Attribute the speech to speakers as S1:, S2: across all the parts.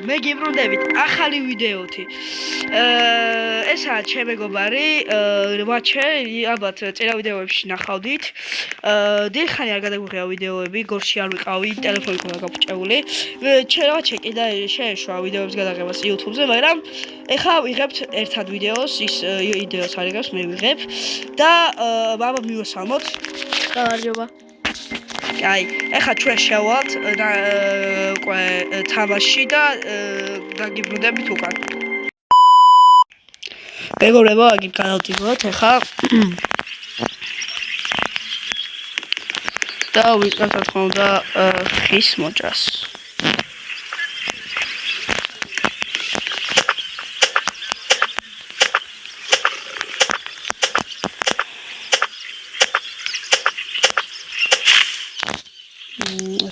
S1: მე გიბრუნდებით ახალი ვიდეოთი. ესაა ჩემი მეგობარი, ვაჩე, ალბათ წერა ვიდეოებში ნახავდით. დიხანი არ გადაგვიღია ვიდეოები, გორში არ ვიყავი, ტელეფონი ყოლა გაფუჭებული. ვაჩე კიდე შეეშვა ვიდეოების გადაღებას YouTube-ზე, მაგრამ ეხლა ვიღებთ ერთად ვიდეოს, ის ვიდეოს არ იღებს, მე ვიღებ და აბა მივესალმოთ.
S2: გამარჯობა.
S1: აი, ეხლა ჩვენ შევალთ უკვე თამაში და დაგიბრუნდებით უკან. მეგობრებო, აგით გადავდივართ ეხლა. და ვიწყებთ რა თქმა უნდა ხის მოჭრას.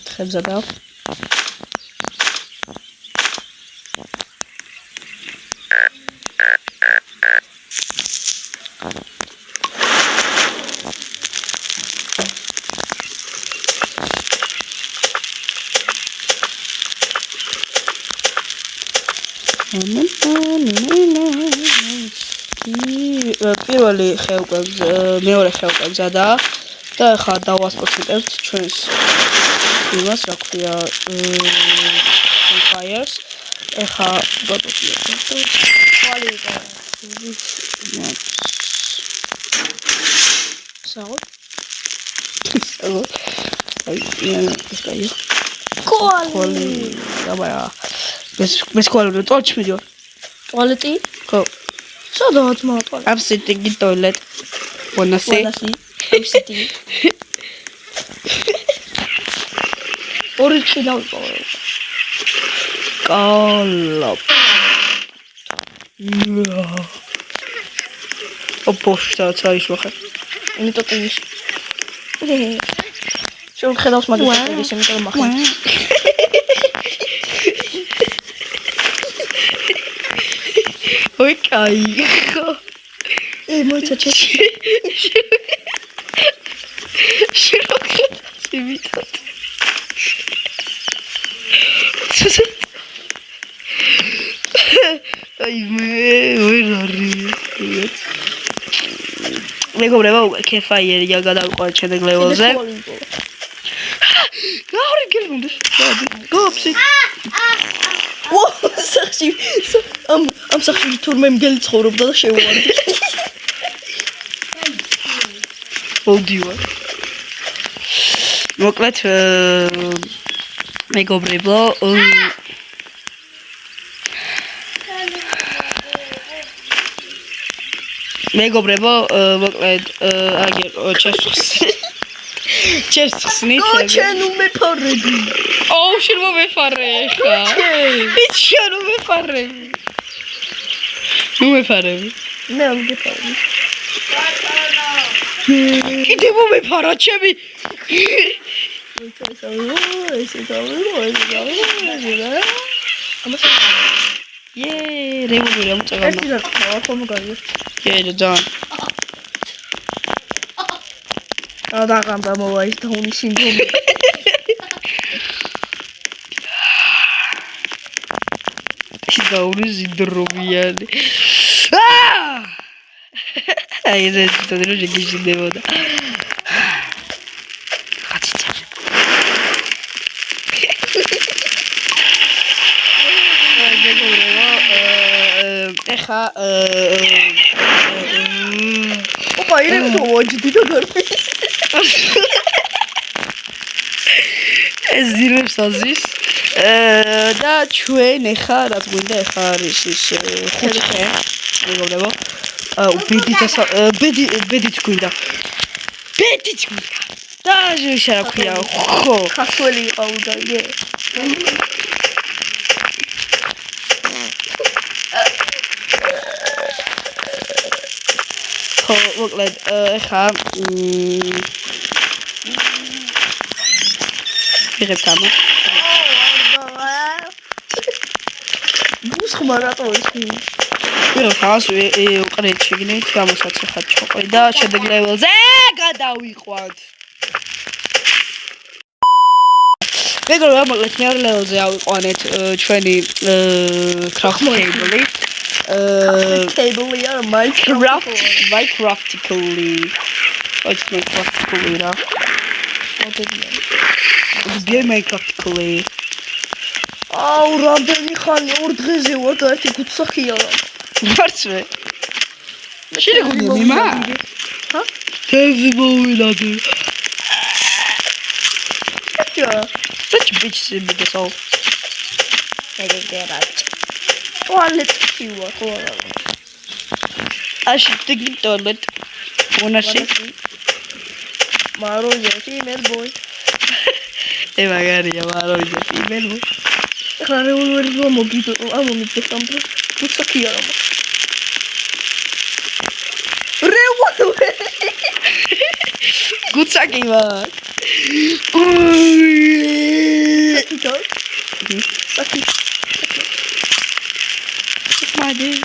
S1: თხებზე და პირველი ხე მეორე ხე უკვე გზადა და ახლა დავასპორტებთ ჩვენს იმას რა ქვია fires ეხლა გადავიდეთ კვალი საერთოდ აი ეს კაი კვალი აბა ეს კვალი ტოჩ მიდიო
S2: ტუალეტი?
S1: ხო
S2: სადაც მატვალ?
S1: I'm sitting in toilet. Wanna see?
S2: I'm sitting. ორი ჩი დავიყავე.
S1: კალაპ. ოპოშტა წაიშوخე.
S2: იმიტომ ტენის. შენ ხედავს მაგას ისე იმიტომ მახე.
S1: ой кайხო.
S2: მოიცაჩე.
S1: შენ ვიტოთ. აი მე ვერ არის. მეგობრებო, კეფაიერია გადავყავთ შემდეგ ლეველზე. გაური გელმუნდეს. გოფსი.
S2: სახში ამ სახში თურმე მგელი ცხოვრობდა და შევუვარდი.
S1: მოდივა. მოკლედ მეგობრებო, მოკლედ აგერ ჩერს ხსნით.
S2: ჩენ უმეფარები.
S1: აუ შენ მომეფარე ხა. შენ მომეფარე. მომეფარები.
S2: მე მომეფარები.
S1: კიდე მომეფარა ჩემი. რეგულარულად მოწევნა.
S2: ერთი რა თქვა, ხომ გაიგე.
S1: ძალიან.
S2: დაღამდა მოვა ის დაუნის სინდრომი.
S1: დაუნის სინდრომიანი. აი ეს თვითონ შეგიშინდებოდა. ეხა
S2: ოპა ირემი მოაჯდი და გარკვე.
S1: ეს ძირებს აზის და ჩვენ ეხა რაც გვინდა ეხა არის ის ხუთი ხე მეგობრებო ბედით გვინდა და ის რა ქვია ხო
S2: ხასველი იყავდა იგე
S1: ხო მოკლედ ეხა ვიღებთ ამა
S2: გუსხმა რატო ისმი
S1: ვიღებ ხას უყრეთ შეგინეთ გამოსაც ხა ჩოყრი და შემდეგ ლეველზე გადავიყვანთ მეგობრებო, ამოკლეთ მეორე ლეველზე ავიყვანეთ ჩვენი craft table-ი.
S2: Table-ია
S1: Minecraft-ically. What's Minecraft-ically რა? Გე Minecraft-ically.
S2: აუ, რამდენი ხანი 2 დღეზე ვარ და ერთი გუცახია რა.
S1: მარცვე. შეგუნია მიმა?
S2: ჰა?
S1: თევზი მოვილადე.
S2: Yeah.
S1: Such bitches in the soul.
S2: I didn't get that. Toilet you are.
S1: I should take the toilet. Wanna see?
S2: Maro is a female boy.
S1: Hey my god, Maro is a female boy.
S2: I will go Mogito. I will meet the sample. What's a key?
S1: Good sucking, man.
S2: Sucky.
S1: My dude.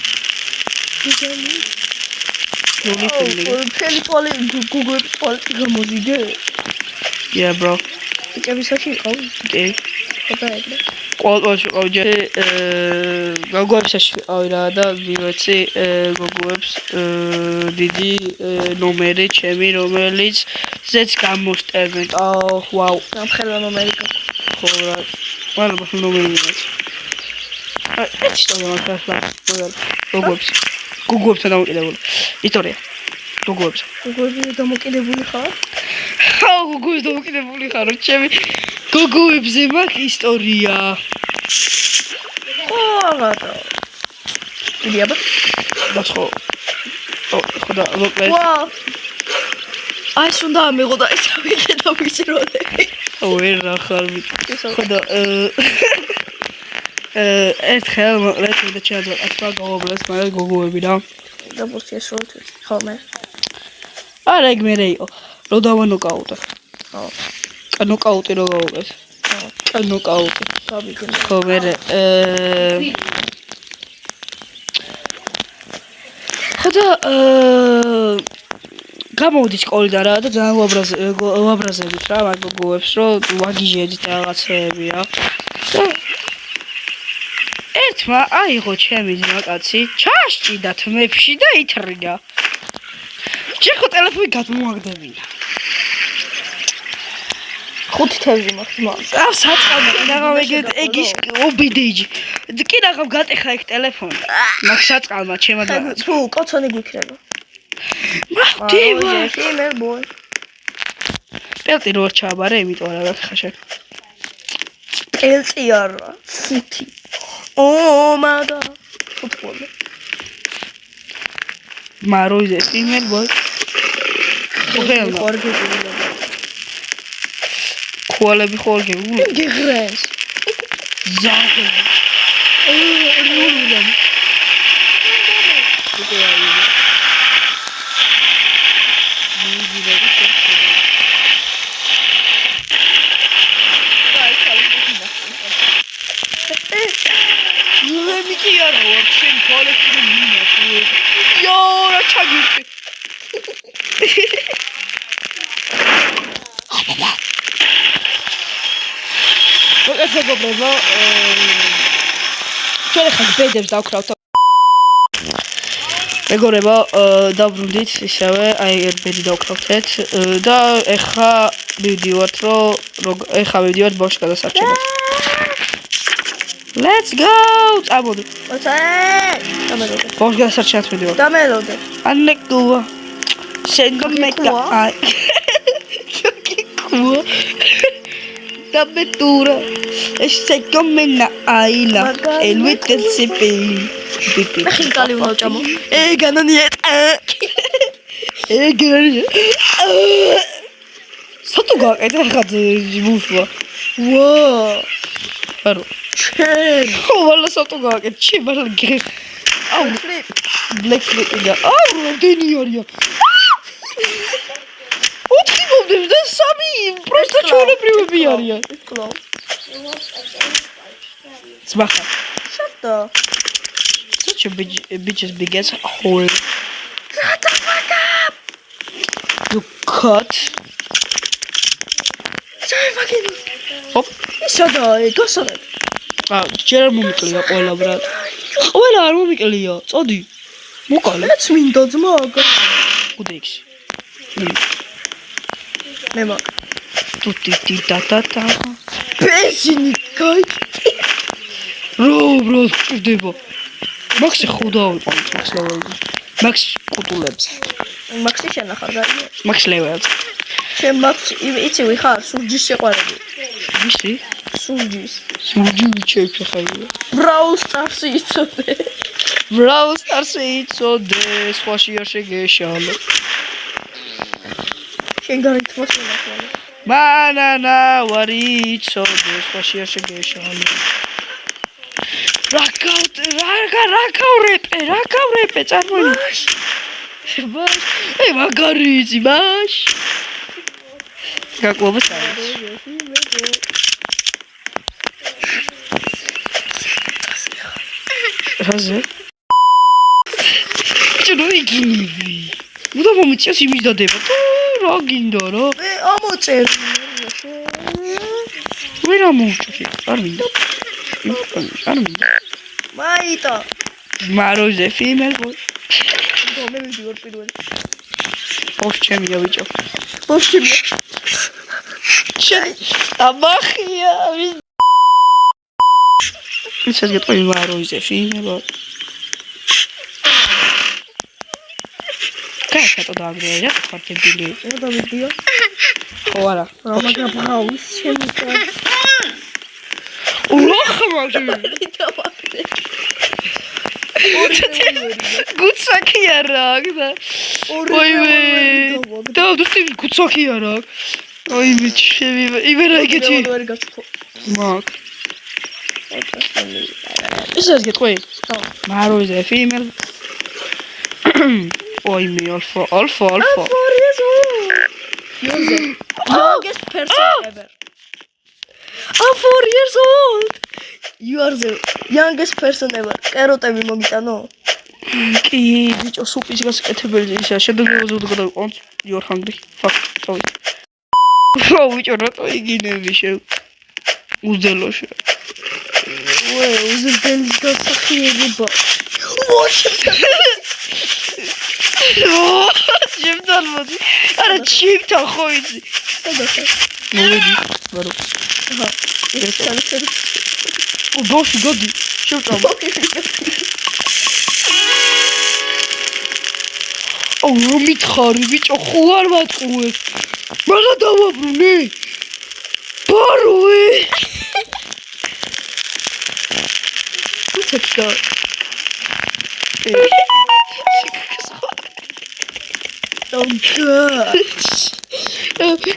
S2: Google
S1: Yeah, bro. Okay. გოგოებსაში ვიყავი რა და ვიღაცი გოგოებს დიდი ნომერი ჩემი რომელიც ზეც გამოსტერნენ. აუ, ვაუ.
S2: გამხელა ნომერი გაქვს.
S1: ხო რა. მადლობა ნომერი მიღაც. აი, შეიძლება მაგას გოგოებსა დამოკიდებული. ისტორია. გოგოებს.
S2: გოგოები დამოკიდებული ხარ?
S1: აუ, გოგოებს დამოკიდებული ხარ, ჩემი გოგოებზე მაქვს ისტორია.
S2: Ага. Где бы?
S1: Бачо. О, хода, локле.
S2: Вау. Ай, сюда мы года это видно высроды.
S1: Ой, рахалми. Хода, это хелма, лето да чадва, атпага област, мара гогоеби, да.
S2: Да вот я шорт, хоме.
S1: А рег мереио. Родава нокаута.
S2: О.
S1: А нокаути родава. А нокаути. ხო მე ხოდა გამოვიდი სკოლიდან რა და ძალიან უაბრაზებით რა მაგ გოგოებს რომ ვაგიჟედით რაღაცეები რა და ერთმა აიღო ჩემი ძმაკაცი ჩაასჭიდა თმებში და ითრიდა ჯერ ხო ტელეფონი გადმოაგდებინა
S2: 5 თევზი მაქვს მას.
S1: აა საწყალმა რაღაცა ეგის ობიდეიჯი. კიდე აღარ გატეხა ეგ ტელეფონი. მაგ საწყალმა ჩემო და
S2: თუ კოცონი გვიქნება.
S1: მახტივა.
S2: Female boy.
S1: პელტი რო ჩააბარე, იმიტომ რა გახა შენ.
S2: პელტი არა. 5. ო მაგა. ფუტბოლი.
S1: მარო იზე female boy.
S2: ხორგები.
S1: Kualები ხოლ გეგული.
S2: გეღრეს.
S1: ზაღი. რულა. მე კი არა ვარ შენ კოლექტივი მინა თუ იო რა ჩაგიწი ეს გოგობრებო ჩვენ ხარ ბედებს დავკრავთ მეგობრებო დაბრუნდით ისევე აი ბედი დავკრავთეთ და ეხა მივდივართ რომ ეხა მივდივართ ბავშვ გადასარჩენად Let's go! წამოდი.
S2: დამელოდე.
S1: ბავშვ გადასარჩენად მივდივართ.
S2: დამელოდე.
S1: ანეკუა. შეგომეკა. აი. შეკიკუა. Tabetura. Se come na aila. El witel sipi.
S2: ნახე კალი უნდა ვჭამო.
S1: განონიეთ. განონიეთ. სათუ გააკეთა ხა ჯიბუშვა. ვა. არო.
S2: ჩენ.
S1: ხო, ვალა სათუ გააკეთ. ჩი ვალა გე. აუ,
S2: ფლიპ.
S1: ბლეკ ფლიპია. აუ, რამდენი არიან. ოთხი მომდებს და სამი просто ჩვეულებრივები არიან. Smacha.
S2: Shut up.
S1: Such a bitch's biggest hole.
S2: Shut the fuck up.
S1: You cut.
S2: Shut მაგინო.
S1: ჰოპ.
S2: ისადა გასაღებ.
S1: ჯერ არ მომიკლია ყველა ბრატ. ყველა არ მომიკლია. წოდი. მოკალე.
S2: მეც მინდა ძმა აგა.
S1: გუდეიქს.
S2: მე მაგ.
S1: ტუტი და.
S2: ბენზინი გაი.
S1: რო ჭირდება. მაქსი ხუდავიყვანეთ მაქს ლეველზე. მაქს კუტულებს.
S2: მაქსი შენახარ გაიგე?
S1: მაქს ლეველზე.
S2: შენ მაქვს იცი ვიხარ სურჯის შეყვარები.
S1: ვისი?
S2: სურჯის.
S1: სურჯი ვიჩეფი ხაია.
S2: Brawl Stars იცოდე.
S1: Brawl Stars იცოდე, სხვაში არ შეგეშალო.
S2: შენ გარითმოს მენახვალე.
S1: ბანანა ვარი იცოდე, სხვაში არ შეგეშალო. რაკავრეპე, წარმოიდგინე. ბაშ. მაგარი იცი, ბაშ. გაკუობა წაიწ. რაზე? ჩნო იგინივი. უდა მომიწეს იმის დადება. რა გინდა რა?
S2: ამოწერ.
S1: ვერ ამოვჭი. არ მინდა. არ მინდა.
S2: მაიტა.
S1: მაროზე ფიმერბო.
S2: მე მივიდივარ პირველი.
S1: ოშჩემია ბიჭო.
S2: ოშჩემია.
S1: ამახია. ისე გეტყვი მაროზე ფიმერბო. კაცო დააგრეა ხარტებილი.
S2: რა დავიდიო?
S1: ხო არა.
S2: მაგრამ ბაუს შემიწა.
S1: უხმაში. გუცაკი არა და ოივე და დუსტი გუცაკი არა ოი მიჩები იბერა იგეთი მაგ ისე გეტყვი მაროზე ფიმელ ოი მე ალფა
S2: youngest person ever I'm 4 years old you are the youngest person ever კეროტები მომიტანო
S1: კი ბიჭო სუპის გასაკეთებელი ისა შედეგებაზე გადავიყონთ you're hungry fuck წავი რო ბიჭო რატო იგინები შევ უზელოში
S2: უზელს გასახიერება
S1: ჩემთან მოდი არა ჩემთან ხო იცი
S2: სადახარ
S1: მოვედი ბარო დოში გადი შევწავ რომ მითხარი ბიჭო ხო არ მატყუებ მაგა დავაბრუნე ბაროე უცექდა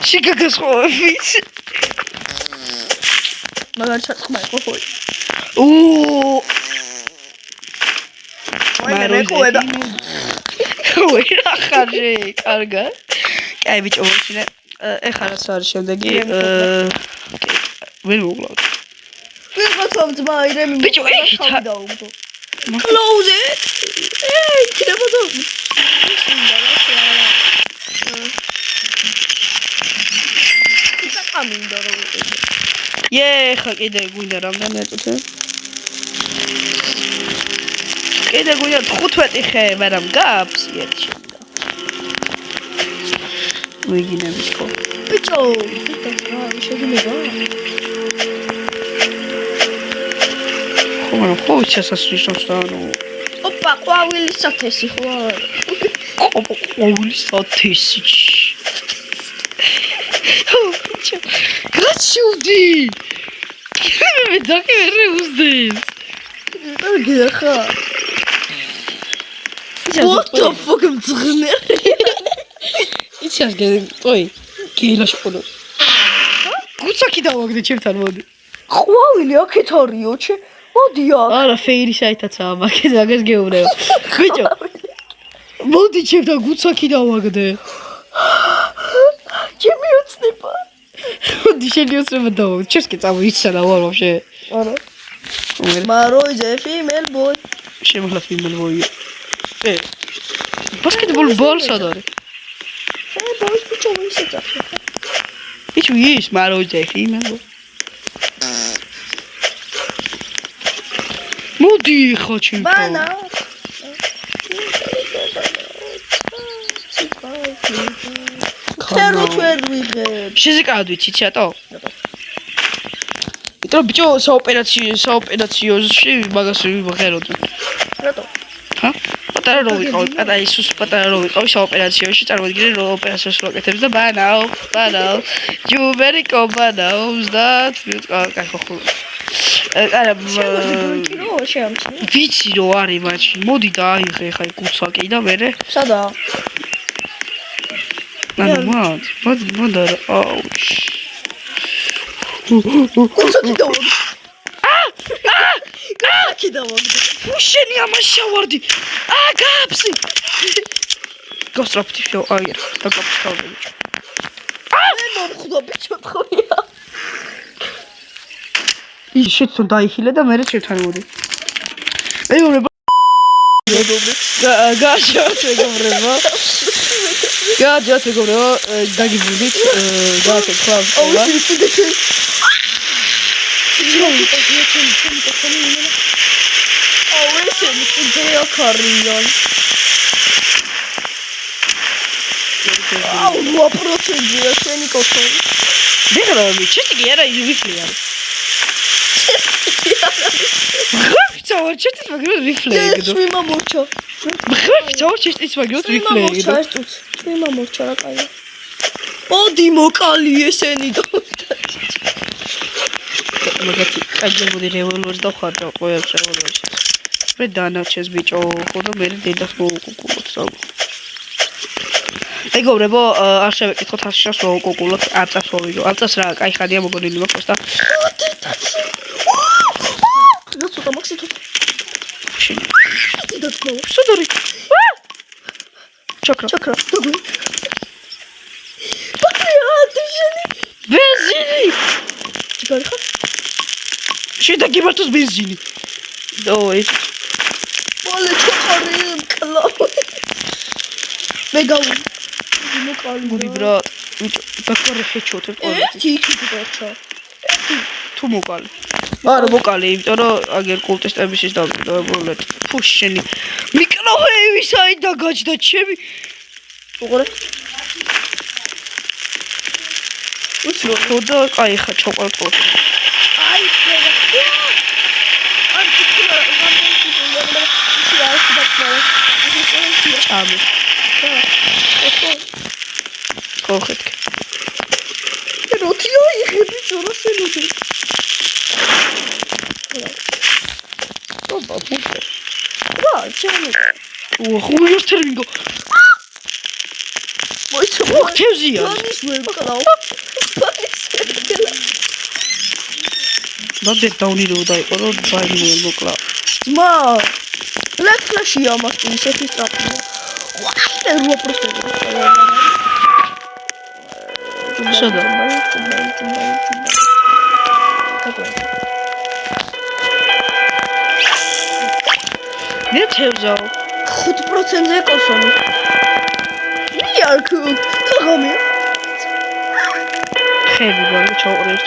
S1: შიგაგას ხო ვიც
S2: მაგარ ჩაწყმა იყო ხო მერეკუება
S1: ვერა ხარჯი კარგა აი ბიჭო ვიშინე ეხლა რაც არის შემდეგი ვერ მოგლავ
S2: ვიღაცამ ძმა ირემი
S1: ბიჭო ეხი
S2: დავუგდო close it ey კიდევ და ამინდა რომ
S1: ეხა კიდე გვინდა რამდენი აწუთე კიდე გვინდა 15 ხე მაგრამ გაფს ერთი ვიგინები ხო
S2: ბიჭო შეგინება
S1: ხო ხო შესასრულს და ნუ
S2: ოპა ყვავილის სათესი ხო
S1: ყვავილის სათესი გრაციული მე დაგერე უზდეს
S2: გეხა what the fuck მძღნე
S1: იცი არ გეტყვი გილაში ყოლო გუცაკი დავაგდე ჩემთან მოდი
S2: ყვავილი აქეთ არისო ჩე მოდი აქ
S1: არა ფეირი საიტაცაა მაგას გეუბნები ბიჭო მოდი ჩემთან გუცაკი დავაგდე
S2: ჩემი უცნება
S1: მოდი შენი უცნება დავაგდე ჩემს კი წამოიცა და ვარ ვაფშე
S2: არა მაროიზე female boy
S1: შემოხლა female boy ბასკეტბოლ ბოლს ადარი
S2: ბოლს ბიჭო ისეცა
S1: ის მაროძეფი მეგო. მოდი ხო ჩემო.
S2: ბანა. ქერო თვერ ვიღებ.
S1: შეზიკავდი ვიცი ჩატო? იმიტომ ბიჭო საოპერაციოში მაგას ვიღეროდი.
S2: რატო?
S1: ჰა? პატარა რო ვიყავი, პატარა რო ვიყავი საოპერაციოში, წარმოგიდგენთ რომ ოპერაციას ვაკეთებ და ბანაო. ჯუბერიკო ბანაო, ზდათ, კაი ხო. არა, ვიცი რო არის მაშინ. მოდი დააიღე ხა კუცაკი და მერე.
S2: სადაა?
S1: მოდ აუჩ.
S2: კუცაკი დავაგდე. კუცაკი დავაგდე.
S1: უშენი ამას შევარდი. გააფსი. გასტრაფტი შო აი და გაფსთავდი.
S2: მე მომხდო ბიჭო თქვია.
S1: ის შეცო დაიხილე და მერე შევთან მოდი. მეუბნება გააჯათ მეგობრებო. დაგიბრუნდით. გააკეთე ხო?
S2: აუ ისე კიდე აუ ესე მიყიდე აქარიან. აუ 8%-ია შენი კოთონი.
S1: მეგროვი ჩიტი არა ვიფლი არის. ხოჭო ჩიტი მაგრო ვიფლი ეგდო.
S2: ეს მიმამორჩა.
S1: ხოჭო ჩიტი მაგრო ვიფლი ეგდო.
S2: მიმამორჩა რა კაია. მოდი მოკალი ესენი და
S1: მაგათი კაჯებული რევოლვერს დავხარდა ყოველ რევოლვერში. მე დანარჩეს ბიჭო ხო და მე დედას მოუკუკულოთ სულ. მეგობრებო, არ შევეკითხოთ ასშას მოუკუკულოთ, აწას მოვიგო. აწას რა, კაი ხადია მოგონილი მაქვს და
S2: რა ცოტა მაქსიტო.
S1: შენი.
S2: დადო.
S1: სუდორი. ჩაკრა.
S2: დაგوي. პატრია, დიჟენი.
S1: ბენზინი.
S2: ჩიკარი ხარ?
S1: შედაგებართოს ბენზინი. ой.
S2: მოლე ჩხარი კლავ. მე გავი. მოკალი.
S1: გუდი ბრატ. დაკარე შეჩოთებ ყველა.
S2: ერთი იქნება.
S1: თუ მოკალი. არა მოკალი, იმიტომ რომ აგერ კულტისტების ის დავბრუნდეთ. ფუშენი. მიკროჰეივის აიდა გაჯდა ჩემი.
S2: უყურე.
S1: უცრო ხოდა კაი ხა ჩოყალტო.
S2: აი ხება. არ თქვა,
S1: ამი. კოხეთ.
S2: როთიო იღები ზორო შენოდი. ობა ფუშე. რა, ჩემი.
S1: ხუიო თერმინგო.
S2: მოიცო,
S1: თევზია.
S2: ამის ვერ კლავ.
S1: დადე დაუნირო დაიყო რომ დაიმოელ მოკლა.
S2: ძმა. ბლეკ ფლეშია მასტი ისეთი სტრაპია. ვაი, 8%.
S1: შოდა. მე თევზა
S2: 5%-ზე კოსონი. იარკუ, თაღამია.
S1: ხები ბოლო ჩაუყრეთ.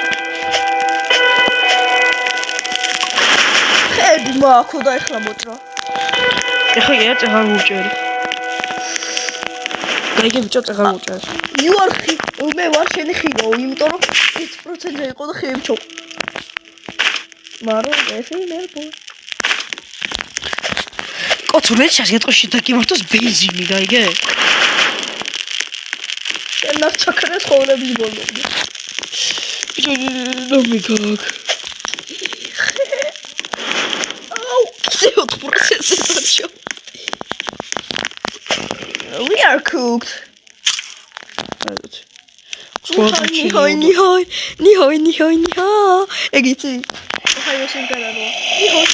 S2: ხები მაქვს და ეხლა მოჭრა.
S1: ეხლა ერთ აღარ მოვჭერი. გაიგე ბიჭო აღარ მოვჭერი.
S2: იუარხი, მე ვარ შენი ხილო, იმიტომ რომ 5%-ზე იყო და ხეები ჩო. მარო, ესე მერბო.
S1: კოცონე შეგეთყოში დაგიმართოს ბენზინი გაიგე?
S2: შენ ჩაქრეს ხოვრების ბოლომდე.
S1: ბიჭო, ნომიგაკ.
S2: აუ, 4%-ზე დარჩა. We are cooked. ნიჰოი. ეგიცი. ხაიო შენკარარო. ნიჰოი.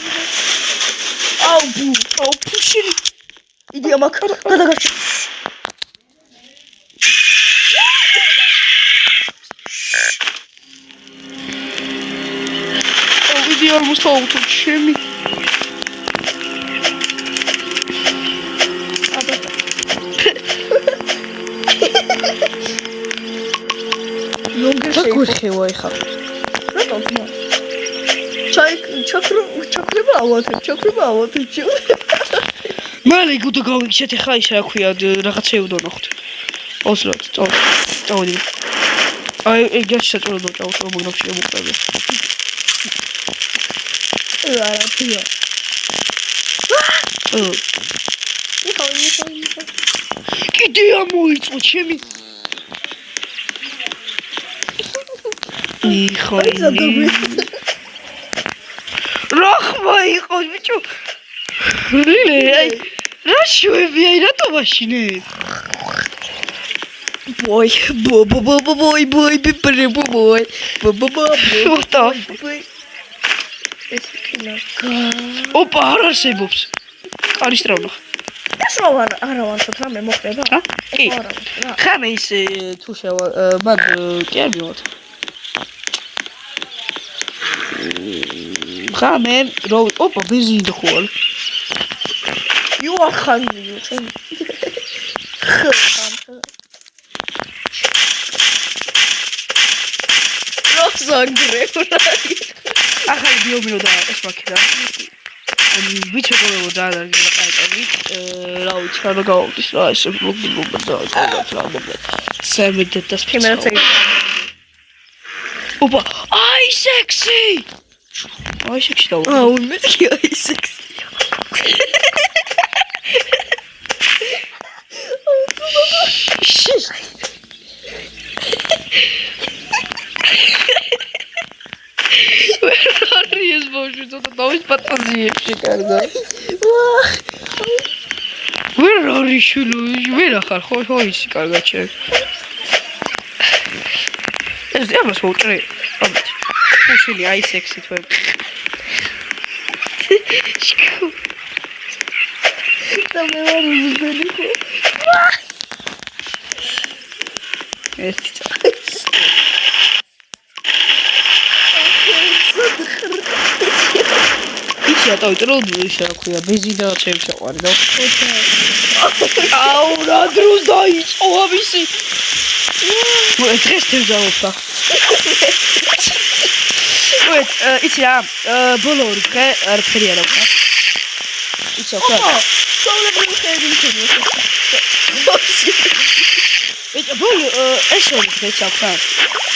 S2: აუ, ფუშინი. იდი ამაკ. გადაგარჩა.
S1: ვიდეო მოსაუთ ჩემი. გურხევა ეხა.
S2: რატომ? ჩაქრება ავათებ.
S1: მალე გუდო გავიქცეთ ეხა ის რა ქვია რაღაცა ევდონახთ. ოსლოთ, წავედი. აი ეგ შეწყვეტო წავშო მაგრამ შემოყვები.
S2: არა თია. ნიხო.
S1: კიდე ამოიწო ჩემი. ნიხო. რახმა იყო ბიჭო. რილე აი რა შევები აი რატო მაშინე?
S2: Boy. ეს იქნება.
S1: ოპა არ არსებობს. კარის ტრავნა.
S2: ეს რა არა ვანცოთ რა მე მოხდება?
S1: კი. ხან ის თუ შევა მაგ კი არ მივოთ. ხანე რო ოპა ბენზინი და ხوال.
S2: You are hungry.
S1: ახალი ბიომინო და ეს მაქედა. अनि बिचो गयो दादा लगाएपछि र उछालो गाउँछ र यसो बुक सेमिट द स्पिमर चाहिँ ओपा आई सेक्सी त
S2: हो उन्मेत के आई sexy
S1: Ries božu, to dois fantazieებში კარგა. ვერ არის შულუი, ვერ ახარ ხო ისი კარგა ჩემ. ეს ამას მოუწრე. ამით. ხუშილი აი სექსი თვე.
S2: და მე ვარ უზბელი ხო.
S1: ეს Იტრო ისე რა ქვია ბენზინა შემოყვარი და აუ რა დროს დაიწყო ამისი დღეს თევზაობა იცი რა ბოლო ორი დღე არაფერი არ აქვს იცი ხო
S2: სოულებრივი ხედი მქონია
S1: იცი ბოლო ეს ორი დღე აქვს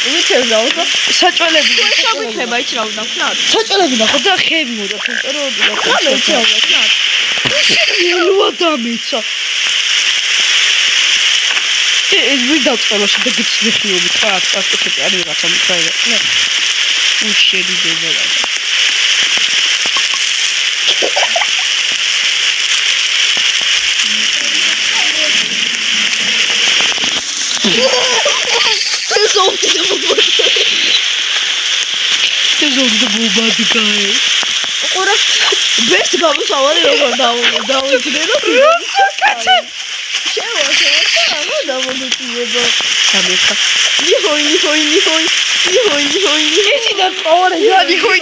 S2: მითევზაობა
S1: საჭველები
S2: შეგვითება იცი რა უნდა ვქნათ
S1: საჭველები ნახო და ხეები მოდა ტემპერატურა
S2: რა მეცევა ვქნათ
S1: ისინი დამიცა ეს ვიდაწყალაში და გიცნიხიები თქვა ასპარტოხეთი არის რაღაცა მითხრა ნე უშედი დედა ზოგი და ბუბადიკაე
S2: ყურა ბეს გამოსავალი როგორ დავიძნერო
S1: კაცო
S2: შევაშა რა დავოდეთიება
S1: სამეხა
S2: ნიჰოი
S1: ისი და ყორე ნიჰოი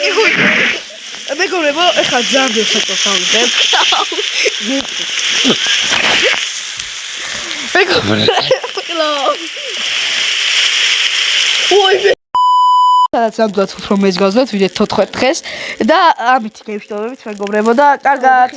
S1: მეგობრებო ეხლა ძამდე შევწავდებ მეგობრებო ой სადაც ამგვარად უფრო მეც გავზოთ ვიდეთ 14 დღეს და ამით გეშტოვებით მეგობრებო და კარგად